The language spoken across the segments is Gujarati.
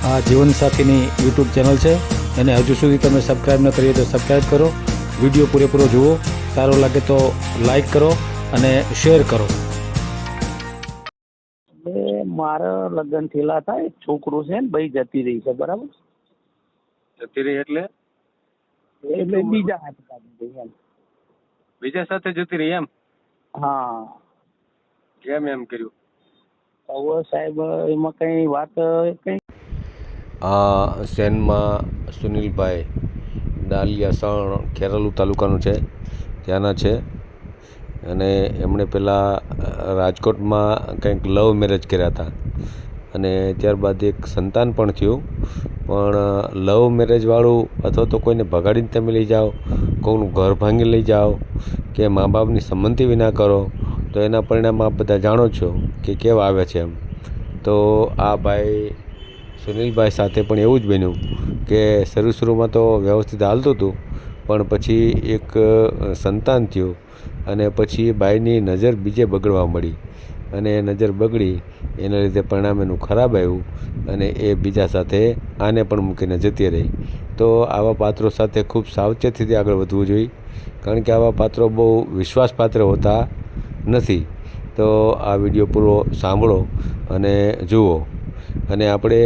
આ જીવનસાથીની યુટ્યુબ ચેનલ છે, અને હજુ સુધી તમે સબસ્ક્રાઈબ ન કરી તો સબસ્ક્રાઈબ કરો. વિડીયો પૂરેપૂરો જુઓ, સારો લાગે તો લાઈક કરો અને શેર કરો. મારા લગ્ન થયેલા હતા, એક છોકરો છે ને ભાઈ જતી રહી છે, બરાબર? જતી રહી એટલે એટલે બીજા હાથે લાગી ગઈ એમ. બીજા સાથે જતી રહી એમ? હા. કેમ એમ કર્યું? હવે સાહેબ એમાં કઈ વાત કઈ આ સેનમાં સુનિલભાઈ ડાલિયાસણ ખેરાલુ તાલુકાનું છે, ત્યાંના છે. અને એમણે પહેલાં રાજકોટમાં કંઈક લવ મેરેજ કર્યા હતા, અને ત્યારબાદ એક સંતાન પણ થયું. પણ લવ મેરેજવાળું અથવા તો કોઈને ભગાડીને તમે લઈ જાઓ, કોઈનું ઘર ભાંગી લઈ જાઓ, કે મા બાપની સંમતિ વિના કરો, તો એના પરિણામ આપ બધા જાણો છો કે કેવા આવે છે એમ. તો આ ભાઈ સુનિલભાઈ સાથે પણ એવું જ બન્યું કે શરૂમાં તો વ્યવસ્થિત હાલતું હતું, પણ પછી એક સંતાન થયું, અને પછી બાઈની નજર બીજે બગડવા મળી, અને એ નજર બગડી એના લીધે પરિણામ એનું ખરાબ આવ્યું, અને એ બીજા સાથે આને પણ મૂકીને જતી રહી. તો આવા પાત્રો સાથે ખૂબ સાવચેતીથી આગળ વધવું જોઈએ, કારણ કે આવા પાત્રો બહુ વિશ્વાસપાત્ર હોતા નથી. તો આ વિડીયો પૂરો સાંભળો અને જુઓ. અને આપણે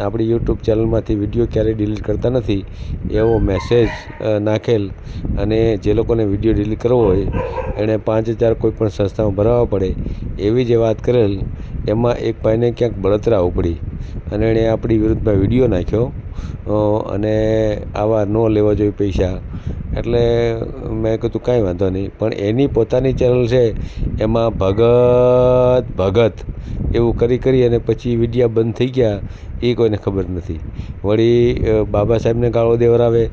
આપણી યુટ્યુબ ચેનલમાંથી વિડીયો ક્યારેય ડિલીટ કરતા નથી એવો મેસેજ નાખેલ, અને જે લોકોને વિડીયો ડિલીટ કરવો હોય એણે 5,000 કોઈ પણ સંસ્થામાં ભરાવવા પડે એવી જે વાત કરેલ, એમાં એક ભાઈને ક્યાંક બળતરા ઉપડી અને એણે આપણી વિરુદ્ધમાં વિડીયો નાખ્યો, અને આવા ન લેવા જોઈએ પૈસા. એટલે મેં કીધું કાંઈ વાંધો નહીં, પણ એની પોતાની ચેનલ છે, એમાં ભગત એવું કરી અને પછી વિડીયા બંધ થઈ ગયા એ કોઈને ખબર નથી. વળી બાબા સાહેબને ગાળો દેવરાવે,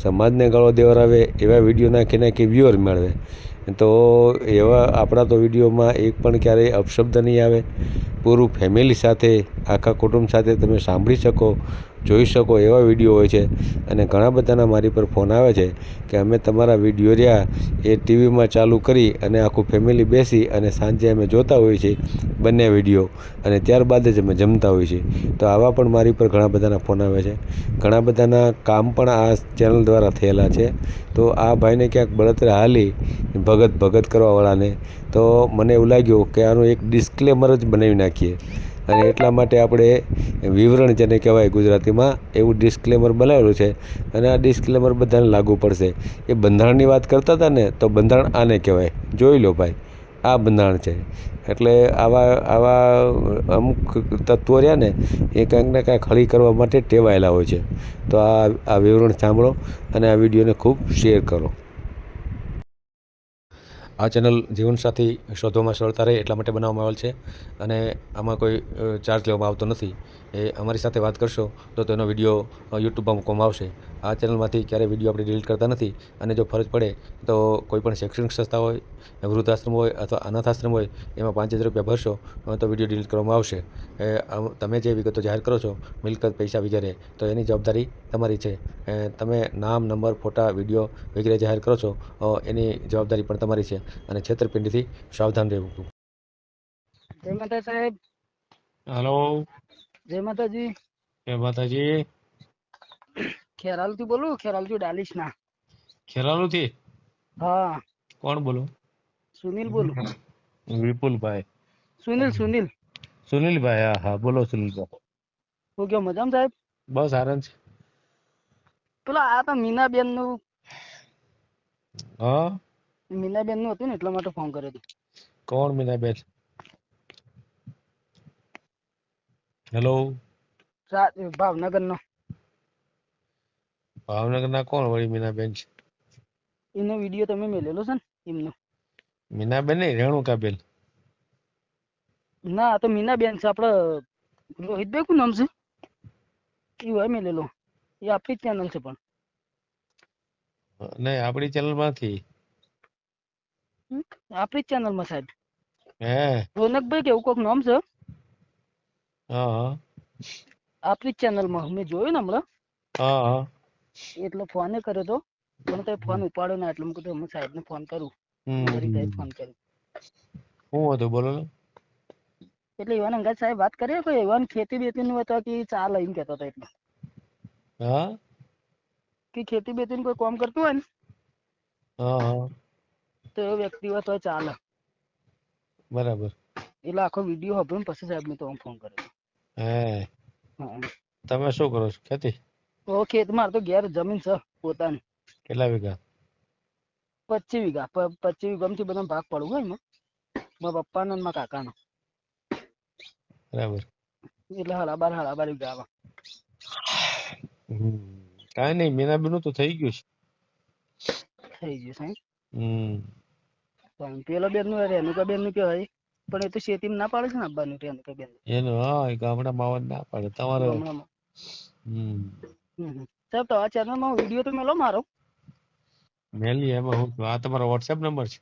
સમાજને ગાળો દેવરાવે એવા વિડીયો નાખી વ્યુઅર મેળવે. તો એવા આપણા તો વિડીયોમાં એક પણ ક્યારેય અપશબ્દ નહીં આવે. પૂરું ફેમિલી સાથે, આખા કુટુંબ સાથે તમે સાંભળી શકો, જોઈ શકો એવા વિડીયો હોય છે. અને ઘણા બધાના મારી પર ફોન આવે છે કે અમે તમારા વિડીયો રહ્યા એ ટીવીમાં ચાલુ કરી અને આખું ફેમિલી બેસી અને સાંજે અમે જોતા હોઈએ છીએ બંને વિડીયો, અને ત્યારબાદ જ અમે જમતા હોઈએ છીએ. તો આવા પણ મારી પર ઘણા બધાના ફોન આવે છે. ઘણા બધાના કામ પણ આ ચેનલ દ્વારા થયેલા છે. તો આ ભાઈને ક્યાંક બળતરા હાલી ભગત કરવાવાળાને, તો મને એવું લાગ્યું કે આનું એક ડિસ્ક્લેમર જ બનાવી નાખીએ. અને એટલા માટે આપણે વિવરણ જેને કહેવાય ગુજરાતીમાં, એવું ડિસ્ક્લેમર બનાવેલું છે, અને આ ડિસ્ક્લેમર બધાને લાગુ પડશે. એ બંધારણની વાત કરતા હતા ને, તો બંધારણ આને કહેવાય, જોઈ લો ભાઈ, આ બંધારણ છે. એટલે આવા અમુક તત્વો રહ્યા ને એ કાંઈક ને કાંઈક હળી કરવા માટે ટેવાયેલા હોય છે. તો આ વિવરણ સાંભળો અને આ વિડીયોને ખૂબ શેર કરો. આ ચેનલ જીવનસાથી શોધવામાં સરળતા રહે એટલા માટે બનાવવામાં આવેલ છે, અને આમાં કોઈ ચાર્જ લેવામાં આવતો નથી. એ અમારી સાથે વાત કરશો તો તેનો વિડીયો યુટ્યુબમાં મૂકવામાં આવશે. આ ચેનલમાંથી ક્યારેય વિડીયો આપણે ડિલીટ કરતા નથી, અને જો ફરજ પડે તો કોઈપણ શૈક્ષણિક સંસ્થા હોય, વૃદ્ધાશ્રમ હોય અથવા અનાથ આશ્રમ હોય, એમાં 5,000 રૂપિયા ભરશો તો વિડીયો ડિલીટ કરવામાં આવશે. તમે જે વિગતો જાહેર કરો છો, મિલકત, પૈસા વગેરે, તો એની જવાબદારી તમારી છે. તમે નામ, નંબર, ફોટા, વિડીયો વગેરે જાહેર કરો છો, એની જવાબદારી પણ તમારી છે, અને છેતરપિંડીથી સાવધાન રહેવું. જય માતા સાહેબ. હલો, જય માતાજી. જય માતાજી. ખેરાલુ થી બોલું, ખેરાલુ ડાલીશ ના. ખેરાલુ થી? હા. કોણ બોલું? સુનિલ બોલું. વિપુલભાઈ. સુનિલ. સુનિલભાઈ, હા બોલો સુનિલભાઈ. હું કેવો મજામાં સાહેબ? બસ આનંદ છે. પેલા આ તો મીનાબેન નું, હા, મીનાબેન નું હતું ને એટલા માટે ફોન કર્યો હતો. કોણ મીનાબેન? હેલો. ભાવનગર નો. ભાવનગર ના કોણ વળી મીનાબેન છે? એનો વિડીયો તમે મેલેલો છે ને એમનો. મીનાબેન નહીં, રેણુકાબેન. ના, તો મીનાબેન છે. આપડે રોહિતભાઈ નું નામ છે એ હોય મેલેલો. એ આપણી જ ચેનલ છે પણ. નહીં, આપણી ચેનલ માંથી. આપણી જ ચેનલ માં સાહેબ. હે? રોનકભાઈ કેવું કોઈક નામ છે. હા. આપણી જ ચેનલ માં મેં જોયું ને હમણાં. હા. એટલે ફોન કર્યો તો, પણ તો ફોન ઉપાડ્યો ના, એટલે કીધું હું સાહેબ ને ફોન કરું. ફોન કર્યો. શું હતું બોલો ને? એટલે એવાને અંગાત સાહેબ વાત કરીએ કોઈ એવાને ખેતી બેતી નું હતો કે ચાલે એમ કહેતો હતો એટલે હા કે ખેતી બેતી નું કોઈ કામ કરતું હોય ને હા હા તો એવો વ્યક્તિ હોય તો ચાલે. બરાબર. એટલે આખો વિડીયો સાંભળ્યો પછી સાહેબ ને તો હું ફોન કર્યો. હે હા તમે શું કરો છો ખેતી? તો ખેત મારે તો ઘેર જમીન છે પોતાની કેટલા વીઘા? 25 વીઘા 25 વીઘામાંથી બધા ભાગ પડવું હોય એમાં મારા પપ્પાનો ને મારા કાકાનો બરાબર. એટલે હાડા બાર વીઘા આવે. કાંઈ નહીં મીનાબેનું તો થઈ ગયું છે. થઈ ગયું સાહેબ. હમ પેલો બેન નું રેણુકા બેન નું કહેવાય પણ એ તો શેતીમાં ના પાડે છે ને આવવાનું રેણુકા બેન એનું હા એ ગામડામાં આવવાનું ના પાડે તમારે. ગામડામાં. હમ સાહેબ તમારા ચેનલમાં વિડીયો તો મેલો મારો મેલી એમાં હું છું. આ તમારો વોટ્સએપ નંબર છે?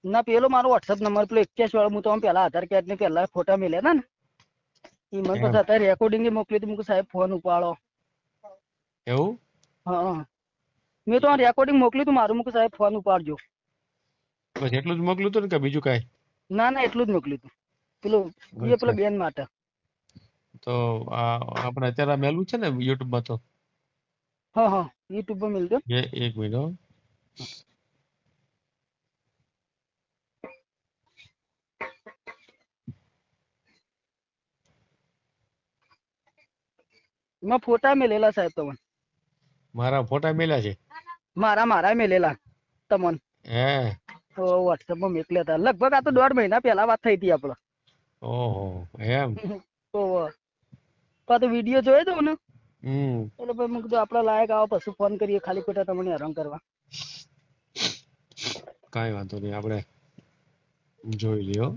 ના પેલો મારો વોટ્સઅપ નંબર પેલો 81 વાળો હું તો પેલા આધાર કાર્ડ ને પેલા ફોટા મેલ્યા હતા ને એ મને એમ પછી અત્યારે રેકોર્ડિંગ મોકલી હતું મુકે સાહેબ ફોન ઉપાડો. એવું? હા મેં તો રેકોર્ડિંગ મોકલ્યું હતું મારું મુકે સાહેબ ફોન ઉપાડજો. બસ એટલું જ મોકલ્યું હતું ને કે બીજું કાંઈ? ના એટલું જ મોકલ્યું હતું પેલું એ પેલો અચ્છા બેન માટે. તો આ આપણે અત્યારે મેલું છે ને યુટ્યુબમાં તો હા યુટ્યુબ પર મિલજો. એક મિનિટ હો. એમાં ફોટા મેલેલા સાહેબ તમને મારા ફોટા મેલ્યા છે? મારા મેલેલા તમને હે વોટ્સએપ માં મોકલ્યા હતા લગભગ આ તો 1.5 મહિના પહેલા વાત થઈ હતી આપડે. ઓહો એમ. તો પાછો વિડીયો જોયો તો ને હમ એટલે પછી મેં કીધું આપડા લાયક આવો પછી ફોન કરીએ ખાલી ખોટા તમને હેરાન કરવા. કાંઈ વાંધો નહીં આપણે જોઈ લ્યો.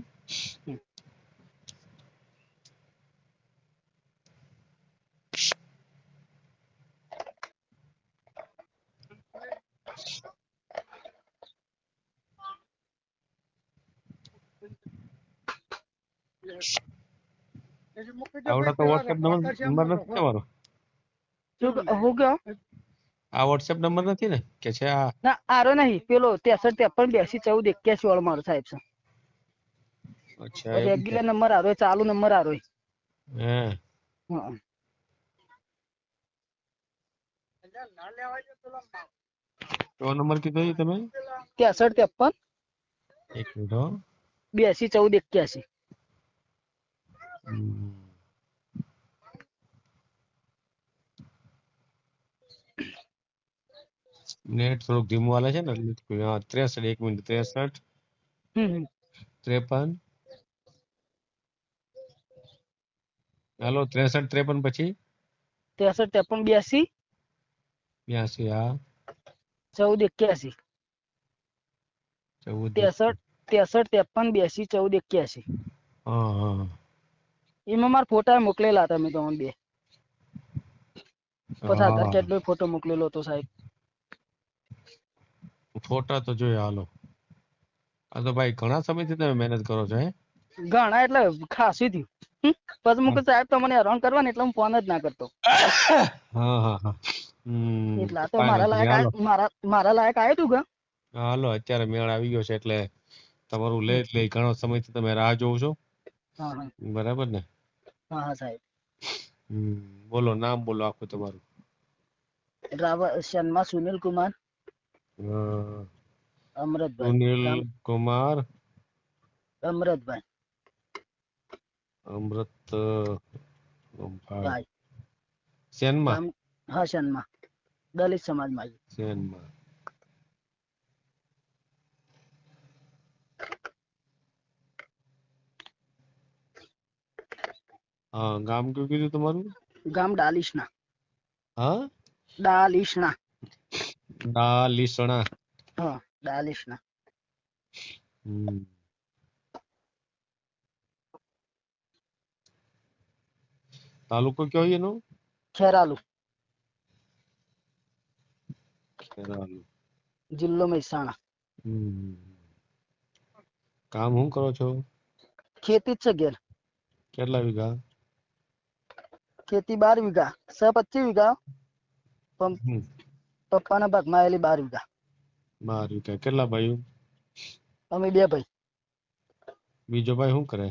આવડા તો વોટ્સએપ નંબર નથી તમારો? હું ગયો આ વોટ્સએપ નંબર નથી ને કે છે આ? ના આરો નહીં પેલો 63 53 82 14 81 વાળો મારો સાહેબ છે. અચ્છા એવું છે. રેગ્યુલર નંબર આરો ચાલુ નંબર આરો. હે હા તો નંબર કીધો છે તમે? 63 53 એક મિનિટ હો. 82 14 81. નેટ થોડુંક ધીમું હાલે છે ને 63 એક મિનિટ 63 53 હાલો 63 53 પછી 63 53 82 હા 14 81. 14 63 53 82 14 81. હા એમાં મારા ફોટા મોકલેલા હતા મેં તમને બે પછી આધાર હા કાર્ડ નો ફોટો મોકલેલો હતો સાહેબ. ફોટા તો જોયા હાલો. આ તો ભાઈ ઘણા સમયથી તમે મહેનત કરો છો હે? ઘણા એટલે ખાસી થયું. પછી મુકે સાહેબ તમને હેરાન કરવા ને એટલે હું ફોન જ ના કરતો. હા એટલે આ તો કાંઈ વાંધો નહીં હાલો. મારા લાયક આવ્યું તું કે હાલો અત્યારે મેળ આવી ગયો છે એટલે તમારું લે ઘણો સમયથી તમે રાહ જોવ છો. હા બરાબર ને? સાહેબ. બોલો નામ બોલો આખું તમારું. શર્મા સુનિલ કુમાર અમૃતભાઈ. સુનિલ ગામ કુમાર અમૃતભાઈ અમૃત ભાઈ. સેનમાં ગામ શનમાં દલિત સમાજમાં. સેનમાં હા ગામ કયું કીધું તમારું? ગામ ડાલીસના. હા ડાલીસના. ડાલીસણા. હા ડાલીસના. તાલુકો કયો એનો? ખેરાલુ. ખેરાલુ. જિલ્લો મહેસાણા. કામ શું કરો છો? ખેતી જ છે ઘેર. કેટલા વીઘા? ખેતી 12 વીઘા 25 વીઘા હમ પપ્પાના ભાગમાં આવેલી 12 વીઘા. 12 વીઘા કેટલા ભાઈઓ? અમે 2 ભાઈ. બીજો ભાઈ શું કરે?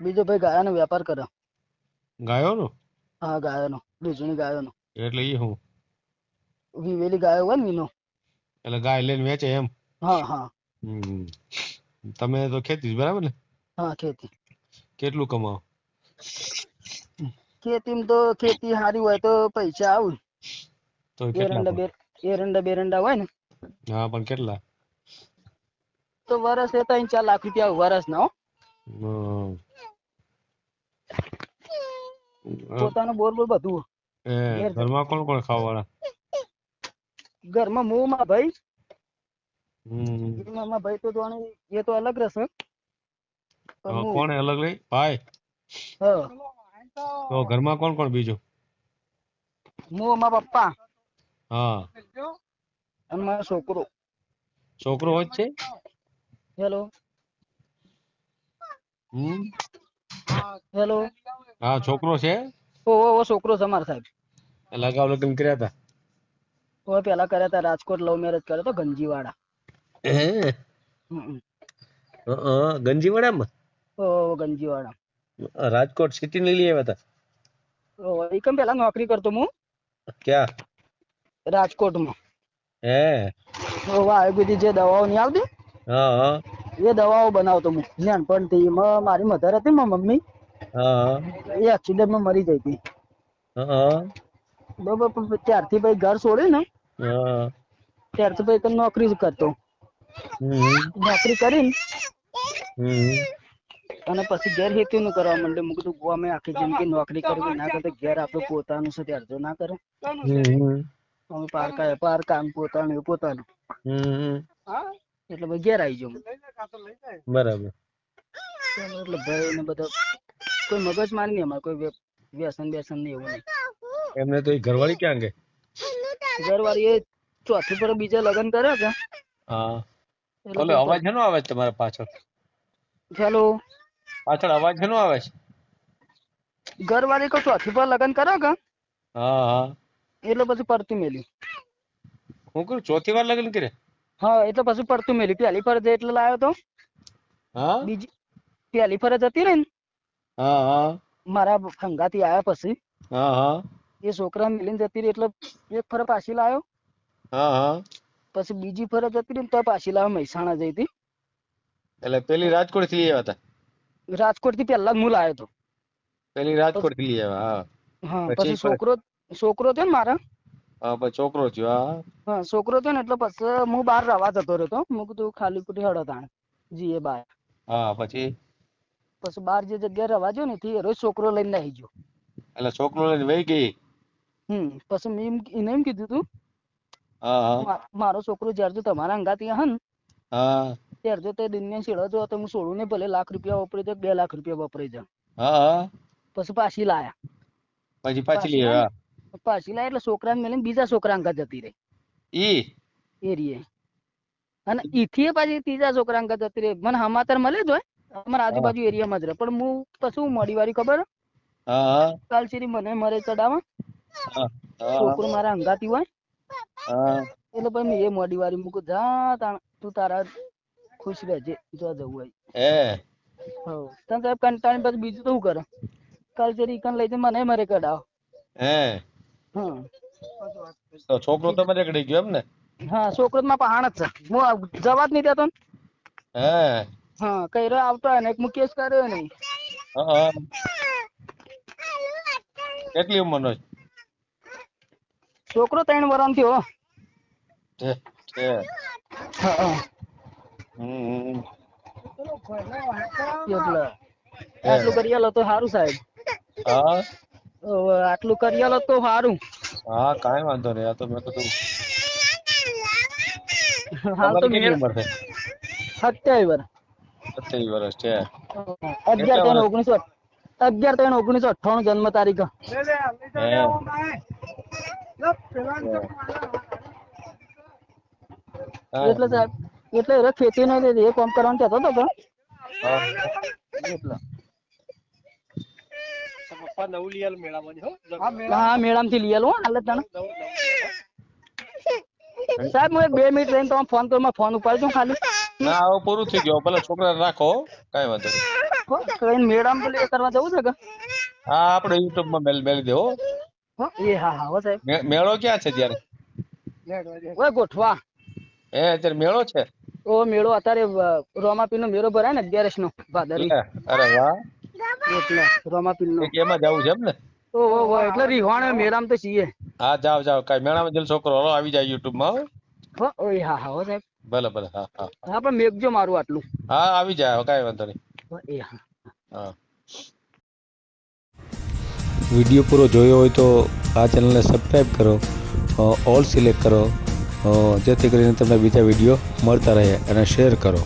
બીજો ભાઈ ગાયાનો વેપાર કરે. ગાયોનો? હા ગાયોનો, દૂધની ગાયોનો. એટલે ઈ હું? વિવેલી ગાયો હોય ને વીનો. એટલે ગાય લઈને વેચે એમ? હા હા હમ. તમે તો ખેતી જ બરાબર ને? હા ખેતી. કેટલું કમાઓ? ખેતીમાં તો ખેતી સારી હોય તો પૈસા આવું. તો કેટલા એરંડા બેરંડા હોય ને હા પણ કેટલા? તો વરસ એ 3-4 લાખ રૂપિયા વરસ ના હો. હમ. પોતાનું બોર બધું. ઘેર ઘરમાં કોણ કોણ ખાવાવાળા? ઘરમાં હું માં ભાઈ. હમ. મારા ભાઈ તો જાણે એ તો અલગ રહેશે. પણ હું કોણ અલગ રહી? ભાઈ? હા તો ઘરમાં કોણ કોણ બીજું? હું મારા પપ્પા હા. અને મારો છોકરો. છોકરો હોય જ છે? હેલો હમ. હેલો. હા છોકરો છે? ઓ છોકરો છે અમારા સાહેબ. એટલે અગાઉ લગ્ન કર્યા હતા? તો પેલા કર્યા હતા રાજકોટ લવ મેરેજ કર્યો તો ગંજીવાડા. હે? ગંજીવાડામાં? ગંજીવાડા. રાજકોટ સિટી ને લઈ આવ્યા હતા? એકમ પેલા નોકરી કરતો હું ક્યાં? રાજકોટમાં. હે? આયુર્વેદિક જે દવાઓ નહીં આવતી હા હા એ દવાઓ બનાવતો હું નાનપણથી. મારી મધર હતી મારી મમ્મી હા એ એક્સિડન્ટમાં મરી ગઈ હતી. હા બરોબર. પણ ત્યારથી ભાઈ ઘર છોડ્યું ને હા. ત્યારથી ભાઈ નોકરી જ કરતો. હમ નોકરી કરીને હમ અને પછી ઘેર ખેતી નું કરવા માંડ્યો. મેં કીધું અમે આખી જિંદગી નોકરી કરવી ના કરતા ઘેર આપણું પોતાનું છે ત્યારે જો ના કરે. હમ અમે પાર કામ પોતાનું પોતાનું. હમ એટલે ભાઈ ઘેર આવી ગયો. બરાબર. એટલે ભાઈ ને બધા કોઈ મગજ મારી નહીં. અમારે કોઈ વ્યસન બેસન નહીં એવું નહીં. એમને તો એ ઘરવાળી ક્યાં ગઈ? ઘરવાળી એ ચોથી પર બીજા લગ્ન કર્યા હતા. હા. એટલે ઓલો અવાજ શેનો આવે છે તમારા પાછળ? હેલો. પાછળ અવાજ શેનો આવે છે? ઘરવાળી કો ચોથી પર લગ્ન કર્યા કે હા હા. એટલે પછી પડતી મેલી. હું કરું ચોથી વાર લગ્ન કરે? હા એટલે પછી પડતું મેલી. પહેલી ફરજ એટલે લાવ્યો તો. હા બીજી પહેલી ફરજ હતી ને હા હા મારા હંગાથી આયા પછી હા હા એ છોકરા મિલીને જતી રહી એટલે એક ફરજ પાછી લાવ્યો. હા હા. પછી બીજી ફરજ હતી ને તો પાછી લાવ્યો. મહેસાણા જઈ હતી. એટલે પેલી રાજકોટ થી લઈ આવ્યા હતા? રાજકોટ થી પહેલા હું લાવ્યો હતો. પેલી રાજકોટ થી લઈ આવ્યા? હા હા પછી છોકરો થયો ને મારા. હા પછી છોકરો થયો. હા હા છોકરો થયો ને એટલે પછી હું બહાર રવા જતો રહ્યો. હું કીધું ખાલી ખોટી હળો તાણ જીએ બહાર. હા પછી બહાર જે જગ્યાએ રવા ગયો ને રોજ છોકરો લઈને આવી ગયો. એટલે છોકરો લઈને વહી ગઈ? પછી મેં એને એમ કીધું તું હા હા મારો છોકરો જયારે તો તમારા અંગાતી હે ને હા ત્યારે જો તે દુનિયા છેડો જો તો હું છોડું ને ભલે લાખ રૂપિયા વપરાઈ જાય 2 લાખ રૂપિયા વપરાઈ જાય. હા પછી પાછી લાયા. પાછી લઈ આવ્યા? પાછી લાયા એટલે છોકરાને મેલીને બીજા છોકરા અંગા જતી રહી. એરીએ અને ઈથી પાછી ત્રીજા છોકરા અંગા જતી રહી. મને સમાચાર મળે જ હોય અમારા હા આજુબાજુ એરિયામાં જ રહે. પણ હું પછી મોડી વાળી ખબર હા કાલ સીરી મને મરે ચડાવવા હા હા છોકરો મારા અંગાતી હોય હા એટલે પછી એ મોડી વાળી મૂકું જા તું તારા ખુશ રહેજે જો જવું હોય. તને સાહેબ કંટાળી પછી બીજું તો શું કરે? કાલ સીરી ઈકન લઈ જઈને મને મરે ચડાવ. તો છોકરો તમારે એકડે ગયો એમ ને? હા છોકરો માં પહાણ જ છે. હું જવા જ નહીં દેતો ને. હા કઈ આવતો હોય ને એક કેસ કર્યો નહીં. હા કેટલી ઉંમર નો છે? છોકરો 3 વર્ષ થયો. છે. હા હમ એટલે હે આટલું કરી આલો તો સારું સાહેબ. હા આટલું કરી આલો તો સારું. હા કાંઈ વાંધો નહીં. આ તો મેં કીધું હાલ તો તમારી કેટલી મેળ ઉંમર છે? 27 વર્ષ. 27 વર્ષ છે. 11 કેટલા 3 વર્ષ? 1998 જન્મ તારીખ. હે એટલે સાહેબ એટલે ખેતી નો એ કામ કરવાનું કહેતો હતો પણ હા હા મેળામ થી લઈ આલો હાલ તને સાહેબ હું 2 મિનિટ રહીને તમે ફોન કરો. ફોન ઉપાડજો ખાલી. ના હવે પૂરું થઈ ગયું. પેલા છોકરા રાખો, કાંઈ વાંધો નહીં. કઈ મેળામાં પેલું એ કરવા જવું છે કે હા આપણે યુટ્યુબ માં મેલી દે હો. એ હા હો સાહેબ મેળો ક્યાં છે ત્યારે? ઓય ગોઠવા અત્યારે મેળો છે? ઓ મેળો અત્યારે રોમાપીર નો મેળો ભરાય ને 11 નો ભાદરવી. અરે વાહ, એટલે રોમાપીર નો એમાં જવું છે એમ ને? ઓહો એટલે રીવાણ મેળામાં તો છીએ. હા જાવ કઈ મેળામાં જલ છોકરો હલો આવી જાય યુટ્યુબ માં. ઓય હા હો સાહેબ ભલે હા હા પણ મેઘજો મારું આટલું. હા આવી જાય કઈ વાંધો નહીં. એ હા હા. વિડીયો પૂરો જોયો હોય તો આ ચેનલને સબસ્ક્રાઈબ કરો, ઓલ સિલેક્ટ કરો, જેથી કરીને તમને બીજા વિડીયો મળતા રહે, અને શેર કરો.